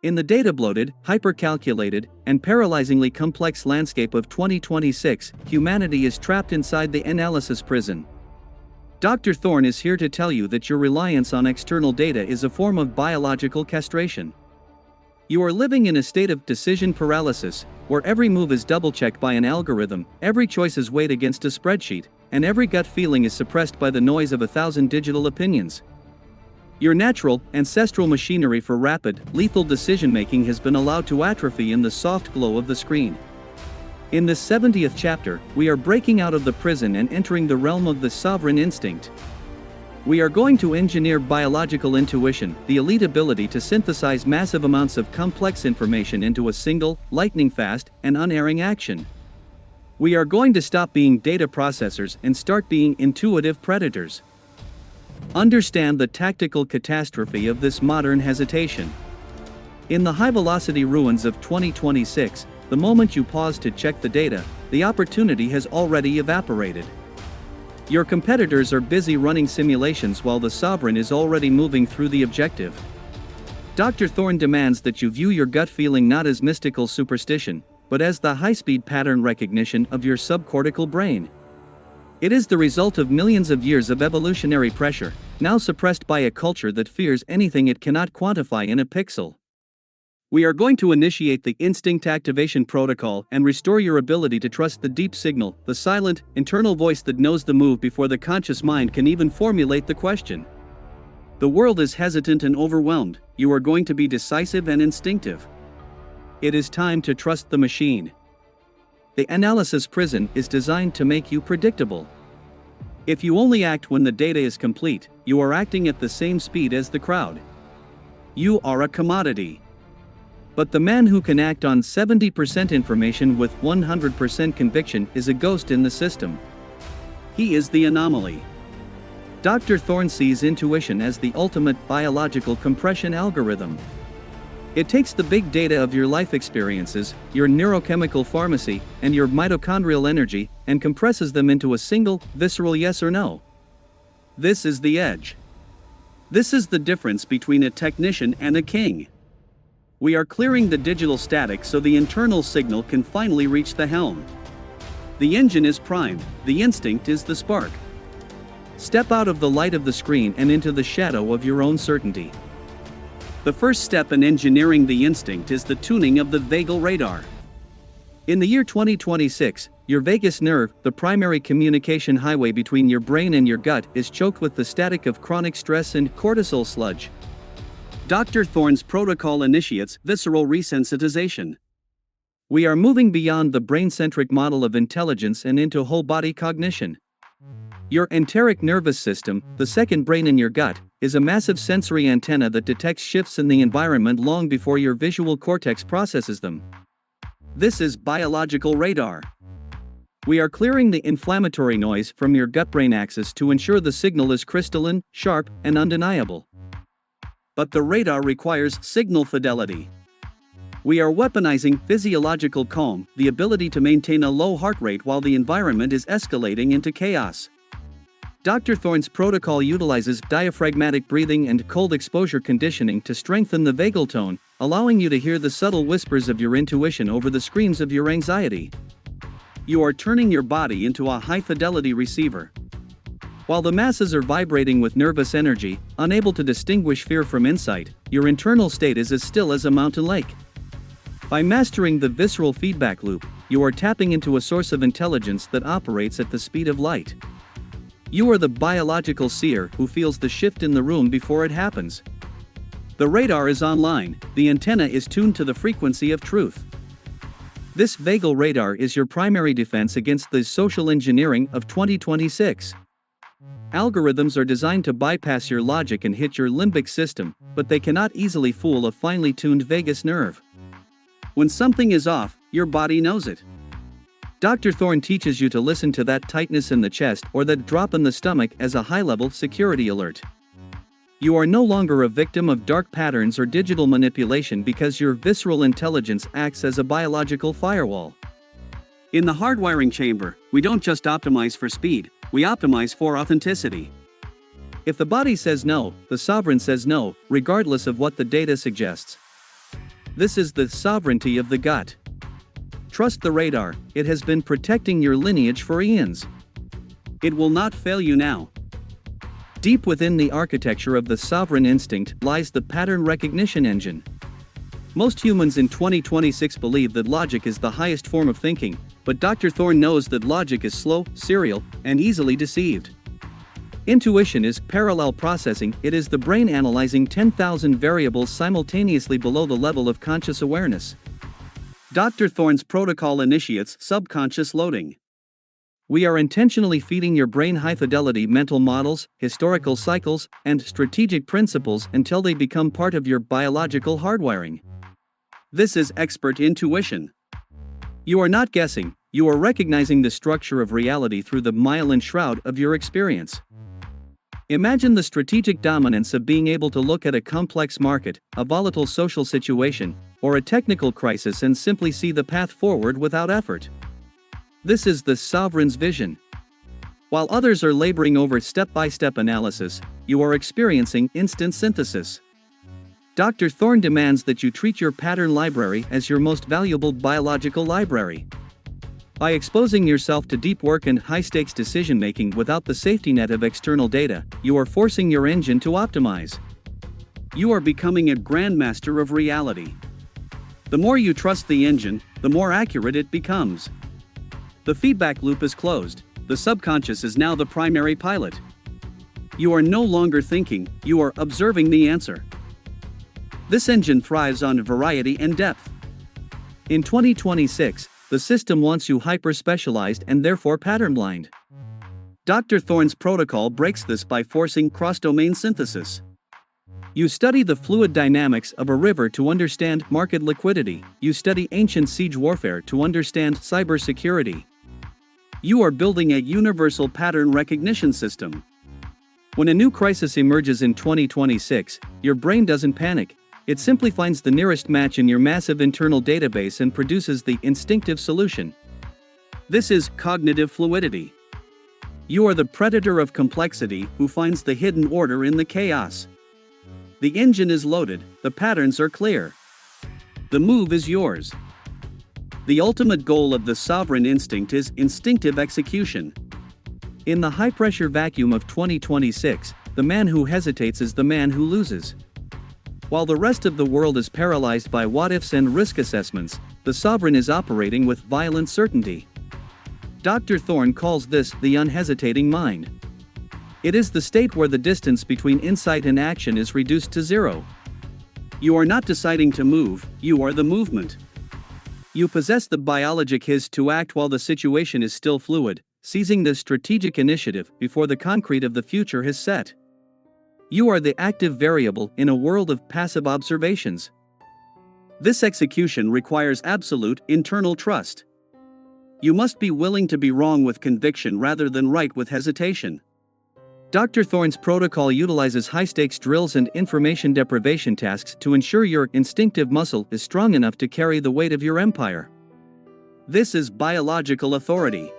In the data-bloated, hyper-calculated, and paralyzingly complex landscape of 2026, humanity is trapped inside the analysis prison. Dr. Thorne is here to tell you that your reliance on external data is a form of biological castration. You are living in a state of decision paralysis, where every move is double-checked by an algorithm, every choice is weighed against a spreadsheet, and every gut feeling is suppressed by the noise of 1,000 digital opinions. Your natural, ancestral machinery for rapid, lethal decision-making has been allowed to atrophy in the soft glow of the screen. In this 70th chapter, we are breaking out of the prison and entering the realm of the sovereign instinct. We are going to engineer biological intuition, the elite ability to synthesize massive amounts of complex information into a single, lightning-fast, and unerring action. We are going to stop being data processors and start being intuitive predators. Understand the tactical catastrophe of this modern hesitation. In the high-velocity ruins of 2026, the moment you pause to check the data, the opportunity has already evaporated. Your competitors are busy running simulations while the sovereign is already moving through the objective. Dr. Thorne demands that you view your gut feeling not as mystical superstition, but as the high-speed pattern recognition of your subcortical brain. It is the result of millions of years of evolutionary pressure, now suppressed by a culture that fears anything it cannot quantify in a pixel. We are going to initiate the instinct activation protocol and restore your ability to trust the deep signal, the silent, internal voice that knows the move before the conscious mind can even formulate the question. The world is hesitant and overwhelmed. You are going to be decisive and instinctive. It is time to trust the machine. The analysis prison is designed to make you predictable. If you only act when the data is complete, you are acting at the same speed as the crowd. You are a commodity. But the man who can act on 70% information with 100% conviction is a ghost in the system. He is the anomaly. Dr. Thorne sees intuition as the ultimate biological compression algorithm. It takes the big data of your life experiences, your neurochemical pharmacy, and your mitochondrial energy, and compresses them into a single, visceral yes or no. This is the edge. This is the difference between a technician and a king. We are clearing the digital static so the internal signal can finally reach the helm. The engine is primed, the instinct is the spark. Step out of the light of the screen and into the shadow of your own certainty. The first step in engineering the instinct is the tuning of the vagal radar. In the year 2026, your vagus nerve, the primary communication highway between your brain and your gut, is choked with the static of chronic stress and cortisol sludge. Dr. Thorne's protocol initiates visceral resensitization. We are moving beyond the brain-centric model of intelligence and into whole-body cognition. Your enteric nervous system, the second brain in your gut, is a massive sensory antenna that detects shifts in the environment long before your visual cortex processes them. This is biological radar. We are clearing the inflammatory noise from your gut-brain axis to ensure the signal is crystalline, sharp, and undeniable. But the radar requires signal fidelity. We are weaponizing physiological calm, the ability to maintain a low heart rate while the environment is escalating into chaos. Dr. Thorne's protocol utilizes diaphragmatic breathing and cold exposure conditioning to strengthen the vagal tone, allowing you to hear the subtle whispers of your intuition over the screams of your anxiety. You are turning your body into a high-fidelity receiver. While the masses are vibrating with nervous energy, unable to distinguish fear from insight, your internal state is as still as a mountain lake. By mastering the visceral feedback loop, you are tapping into a source of intelligence that operates at the speed of light. You are the biological seer who feels the shift in the room before it happens. The radar is online, the antenna is tuned to the frequency of truth. This vagal radar is your primary defense against the social engineering of 2026. Algorithms are designed to bypass your logic and hit your limbic system, but they cannot easily fool a finely tuned vagus nerve. When something is off, your body knows it. Dr. Thorne teaches you to listen to that tightness in the chest or that drop in the stomach as a high-level security alert. You are no longer a victim of dark patterns or digital manipulation because your visceral intelligence acts as a biological firewall. In the hardwiring chamber, we don't just optimize for speed, we optimize for authenticity. If the body says no, the sovereign says no, regardless of what the data suggests. This is the sovereignty of the gut. Trust the radar, it has been protecting your lineage for eons. It will not fail you now. Deep within the architecture of the sovereign instinct lies the pattern recognition engine. Most humans in 2026 believe that logic is the highest form of thinking, but Dr. Thorne knows that logic is slow, serial, and easily deceived. Intuition is parallel processing, it is the brain analyzing 10,000 variables simultaneously below the level of conscious awareness. Dr. Thorne's protocol initiates subconscious loading. We are intentionally feeding your brain high-fidelity mental models, historical cycles, and strategic principles until they become part of your biological hardwiring. This is expert intuition. You are not guessing, you are recognizing the structure of reality through the myelin shroud of your experience. Imagine the strategic dominance of being able to look at a complex market, a volatile social situation, or a technical crisis and simply see the path forward without effort. This is the sovereign's vision. While others are laboring over step-by-step analysis, you are experiencing instant synthesis. Dr. Thorne demands that you treat your pattern library as your most valuable biological library. By exposing yourself to deep work and high-stakes decision-making without the safety net of external data, you are forcing your engine to optimize. You are becoming a grandmaster of reality. The more you trust the engine, the more accurate it becomes. The feedback loop is closed, the subconscious is now the primary pilot. You are no longer thinking, you are observing the answer. This engine thrives on variety and depth. In 2026, the system wants you hyper-specialized and therefore pattern-blind. Dr. Thorne's protocol breaks this by forcing cross-domain synthesis. You study the fluid dynamics of a river to understand market liquidity. You study ancient siege warfare to understand cybersecurity. You are building a universal pattern recognition system. When a new crisis emerges in 2026, your brain doesn't panic. It simply finds the nearest match in your massive internal database and produces the instinctive solution. This is cognitive fluidity. You are the predator of complexity who finds the hidden order in the chaos. The engine is loaded, the patterns are clear. The move is yours. The ultimate goal of the sovereign instinct is instinctive execution. In the high-pressure vacuum of 2026, the man who hesitates is the man who loses. While the rest of the world is paralyzed by what-ifs and risk assessments, the sovereign is operating with violent certainty. Dr. Thorne calls this the unhesitating mind. It is the state where the distance between insight and action is reduced to zero. You are not deciding to move, you are the movement. You possess the biologic his to act while the situation is still fluid, seizing the strategic initiative before the concrete of the future has set. You are the active variable in a world of passive observations. This execution requires absolute internal trust. You must be willing to be wrong with conviction rather than right with hesitation. Dr. Thorne's protocol utilizes high-stakes drills and information deprivation tasks to ensure your instinctive muscle is strong enough to carry the weight of your empire. This is biological authority.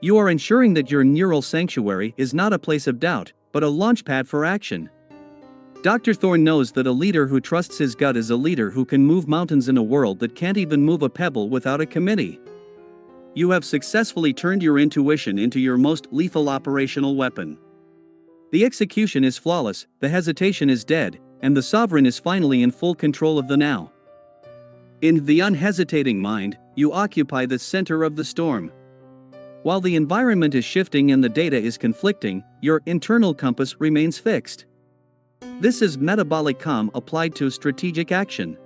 You are ensuring that your neural sanctuary is not a place of doubt, but a launchpad for action. Dr. Thorne knows that a leader who trusts his gut is a leader who can move mountains in a world that can't even move a pebble without a committee. You have successfully turned your intuition into your most lethal operational weapon. The execution is flawless, the hesitation is dead, and the sovereign is finally in full control of the now. In the unhesitating mind, you occupy the center of the storm. While the environment is shifting and the data is conflicting, your internal compass remains fixed. This is metabolic calm applied to strategic action.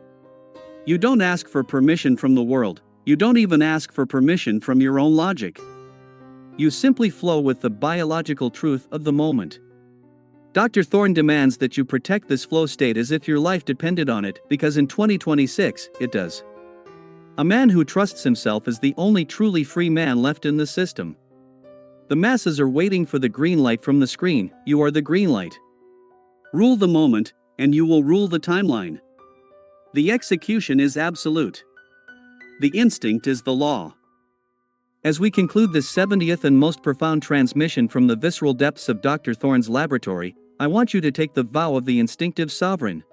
You don't ask for permission from the world, you don't even ask for permission from your own logic. You simply flow with the biological truth of the moment. Dr. Thorne demands that you protect this flow state as if your life depended on it, because in 2026, it does. A man who trusts himself is the only truly free man left in the system. The masses are waiting for the green light from the screen, you are the green light. Rule the moment, and you will rule the timeline. The execution is absolute. The instinct is the law. As we conclude this 70th and most profound transmission from the visceral depths of Dr. Thorne's laboratory, I want you to take the vow of the instinctive sovereign.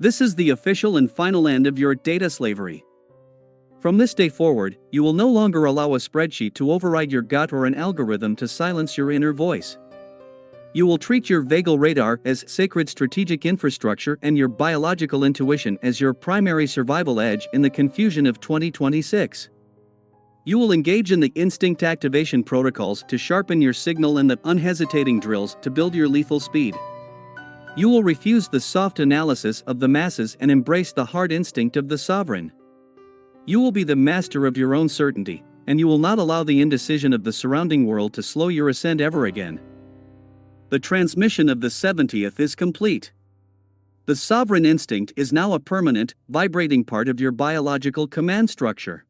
This is the official and final end of your data slavery. From this day forward, you will no longer allow a spreadsheet to override your gut or an algorithm to silence your inner voice. You will treat your vagal radar as sacred strategic infrastructure and your biological intuition as your primary survival edge in the confusion of 2026. You will engage in the instinct activation protocols to sharpen your signal and the unhesitating drills to build your lethal speed. You will refuse the soft analysis of the masses and embrace the hard instinct of the sovereign. You will be the master of your own certainty, and you will not allow the indecision of the surrounding world to slow your ascent ever again. The transmission of the 70th is complete. The sovereign instinct is now a permanent, vibrating part of your biological command structure.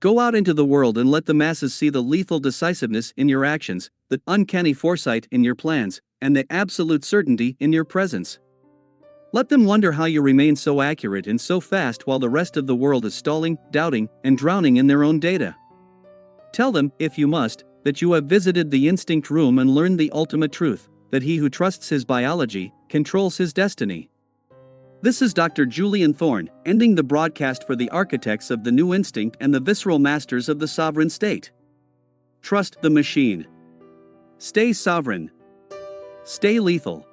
Go out into the world and let the masses see the lethal decisiveness in your actions, the uncanny foresight in your plans, and the absolute certainty in your presence. Let them wonder how you remain so accurate and so fast while the rest of the world is stalling, doubting, and drowning in their own data. Tell them, if you must, that you have visited the instinct room and learned the ultimate truth, that he who trusts his biology controls his destiny. This is Dr. Julian Thorne, ending the broadcast for the architects of the new instinct and the visceral masters of the sovereign state. Trust the machine. Stay sovereign. Stay lethal.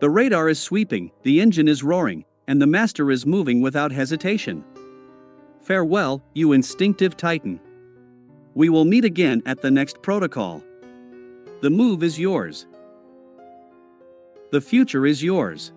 The radar is sweeping, the engine is roaring, and the master is moving without hesitation. Farewell, you instinctive titan. We will meet again at the next protocol. The move is yours. The future is yours.